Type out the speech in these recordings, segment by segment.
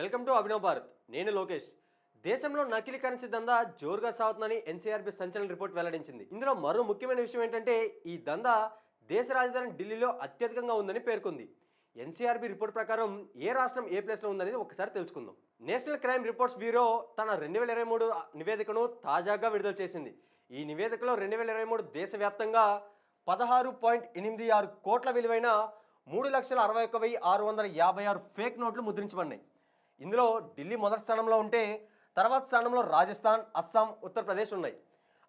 Welcome to Abhinav Bharat. నేను లోకేష్. దేశంలో నకిలీ కరెన్సీ దందా జోరుగా సాగుతుందని ఎన్సీఆర్బీ సంచలన రిపోర్ట్ వెల్లడించింది. ఇందులో మరో ముఖ్యమైన విషయం ఏంటంటే ఈ దందా దేశ రాజధాని ఢిల్లీలో అత్యధికంగా ఉందని పేర్కొంది. ఎన్సీఆర్బీ రిపోర్ట్ ప్రకారం ఏ రాష్ట్రం ఏ ప్లేస్లో ఉందనేది ఒకసారి తెలుసుకుందాం. నేషనల్ క్రైమ్ రిపోర్ట్స్ బ్యూరో తన 2023 నివేదికను తాజాగా విడుదల చేసింది. ఈ నివేదికలో 2023 దేశవ్యాప్తంగా 16.86 కోట్ల విలువైన 3,61,656 ఫేక్ నోట్లు ముద్రించబడినాయి. ఇందులో ఢిల్లీ మొదటి స్థానంలో ఉంటే తర్వాత స్థానంలో రాజస్థాన్, అస్సాం, ఉత్తరప్రదేశ్ ఉన్నాయి.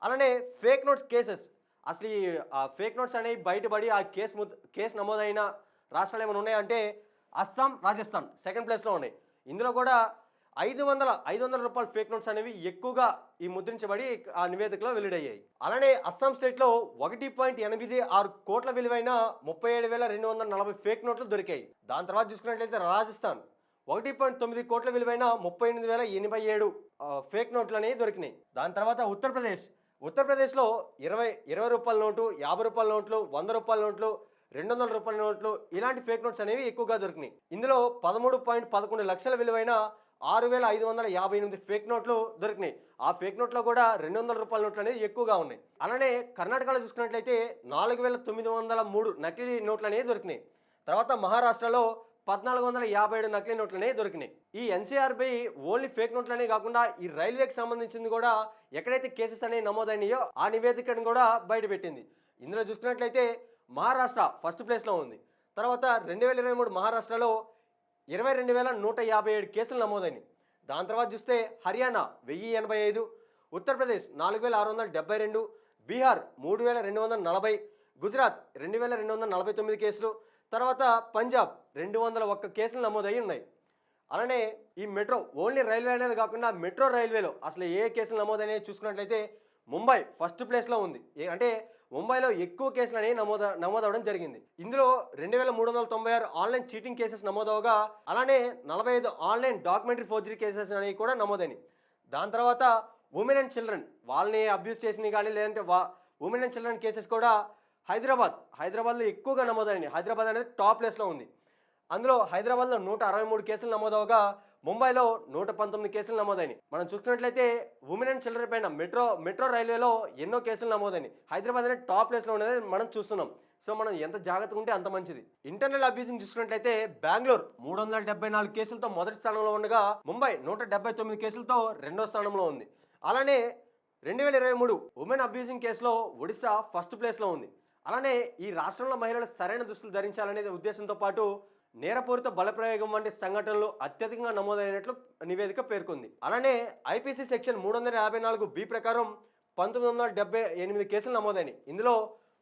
అలానే ఫేక్ నోట్స్ కేసెస్, అసలు ఈ ఫేక్ నోట్స్ అనేవి బయటపడి ఆ కేసు నమోదైన రాష్ట్రాలు ఏమైనా ఉన్నాయంటే అస్సాం, రాజస్థాన్ సెకండ్ ప్లేస్లో ఉన్నాయి. ఇందులో కూడా 500 రూపాయల ఫేక్ నోట్స్ అనేవి ఎక్కువగా ఈ ముద్రించబడి ఆ నివేదికలో వెల్లడయ్యాయి. అలానే అస్సాం స్టేట్లో 1.86 కోట్ల విలువైన 37,240 ఫేక్ నోట్లు దొరికాయి. దాని తర్వాత చూసుకున్నట్లయితే రాజస్థాన్ 1.9 కోట్ల విలువైన 38,087 ఫేక్ నోట్లు అనేవి దొరికినాయి. దాని తర్వాత ఉత్తరప్రదేశ్లో 20 రూపాయల నోటు, 50 రూపాయల నోట్లు, 100 రూపాయల నోట్లు, 200 రూపాయల నోట్లు ఇలాంటి ఫేక్ నోట్స్ అనేవి ఎక్కువగా దొరికినాయి. ఇందులో 13.11 లక్షల విలువైన 6,558 ఫేక్ నోట్లు దొరికినాయి. ఆ ఫేక్ నోట్లో కూడా 200 రూపాయల నోట్లు అనేవి ఎక్కువగా ఉన్నాయి. అలానే కర్ణాటకలో చూసుకున్నట్లయితే 4,903 నకిలీ నోట్లు అనేవి దొరికినాయి. తర్వాత మహారాష్ట్రలో 1,457 నకిలీ నోట్లు అనేవి దొరికినాయి. ఈ ఎన్సీఆర్బీ ఓన్లీ ఫేక్ నోట్లనే కాకుండా ఈ రైల్వేకి సంబంధించింది కూడా ఎక్కడైతే కేసెస్ అనేవి నమోదైనాయో ఆ నివేదికను కూడా బయటపెట్టింది. ఇందులో చూసుకున్నట్లయితే మహారాష్ట్ర ఫస్ట్ ప్లేస్లో ఉంది. తర్వాత 2023 మహారాష్ట్రలో 22,157 కేసులు నమోదైనాయి. దాని తర్వాత చూస్తే హర్యానా 1,085, ఉత్తరప్రదేశ్ 4,672, బీహార్ 3,240, గుజరాత్ 2,249 కేసులు, తర్వాత పంజాబ్ 201 కేసులు నమోదయ్యి ఉన్నాయి. అలానే ఈ మెట్రో ఓన్లీ రైల్వే అనేది కాకుండా మెట్రో రైల్వేలో అసలు ఏ కేసులు నమోదైనవి చూసుకున్నట్లయితే ముంబై ఫస్ట్ ప్లేస్లో ఉంది. అంటే ముంబైలో ఎక్కువ కేసులు అనేవి నమోదవడం జరిగింది. ఇందులో 2,396 ఆన్లైన్ చీటింగ్ కేసెస్ నమోదవగా అలానే 45 ఆన్లైన్ డాక్యుమెంటరీ ఫోర్జరీ కేసెస్ అనేవి కూడా నమోదైనవి. దాని తర్వాత ఉమెన్ అండ్ చిల్డ్రన్ వాళ్ళని అబ్యూస్ చేసినవి కానీ లేదంటే ఉమెన్ అండ్ చిల్డ్రన్ కేసెస్ కూడా హైదరాబాద్లో ఎక్కువగా నమోదైనవి. హైదరాబాద్ అనేది టాప్ ప్లేస్లో ఉంది. అందులో హైదరాబాద్లో 163 కేసులు నమోదవగా ముంబైలో 119 కేసులు నమోదైనవి. మనం చూసుకున్నట్లయితే ఉమెన్ అండ్ చిల్డ్రన్ పైన మెట్రో రైల్వేలో ఎన్నో కేసులు నమోదైనవి. హైదరాబాద్ అనేది టాప్ ప్లేస్లో ఉన్నది మనం చూస్తున్నాం. సో మనం ఎంత జాగ్రత్తగా ఉంటే అంత మంచిది. ఇంటర్నల్ అబ్యూసింగ్ చూసుకున్నట్లయితే బెంగళూరు 374 కేసులతో మొదటి స్థానంలో ఉండగా ముంబై 179 కేసులతో రెండో స్థానంలో ఉంది. అలానే 2023 ఉమెన్ అబ్యూసింగ్ కేసులో ఒడిశా ఫస్ట్ ప్లేస్లో ఉంది. అలానే ఈ రాష్ట్రంలో మహిళలు సరైన దుస్తులు ధరించాలనే ఉద్దేశంతో పాటు నేరపూరిత బలప్రయోగం వంటి సంఘటనలు అత్యధికంగా నమోదైనట్లు నివేదిక పేర్కొంది. అలానే ఐపీసీ సెక్షన్ 354B ప్రకారం 1978 కేసులు నమోదైనవి. ఇందులో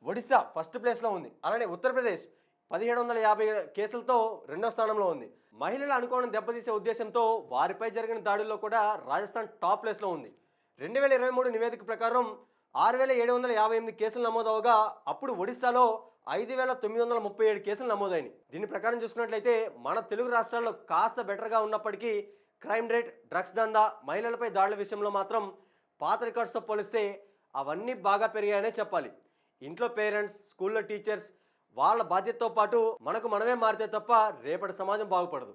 ఒడిశా ఫస్ట్ ప్లేస్లో ఉంది. అలానే ఉత్తరప్రదేశ్ 1,750 కేసులతో రెండో స్థానంలో ఉంది. మహిళల అనుకోవడం దెబ్బతీసే ఉద్దేశంతో వారిపై జరిగిన దాడుల్లో కూడా రాజస్థాన్ టాప్ ప్లేస్లో ఉంది. 2023 నివేదిక ప్రకారం 6,758 కేసులు నమోదవగా అప్పుడు ఒడిశాలో 5,937 కేసులు నమోదైనవి. దీని ప్రకారం చూసుకున్నట్లయితే మన తెలుగు రాష్ట్రాల్లో కాస్త బెటర్గా ఉన్నప్పటికీ క్రైమ్ రేట్, డ్రగ్స్ దందా, మహిళలపై దాడుల విషయంలో మాత్రం పాత రికార్డ్స్తో పోలిస్తే అవన్నీ బాగా పెరిగాయనే చెప్పాలి. ఇంట్లో పేరెంట్స్, స్కూల్లో టీచర్స్ వాళ్ళ బాధ్యతతో పాటు మనకు మనమే మారితే తప్ప రేపటి సమాజం బాగుపడదు.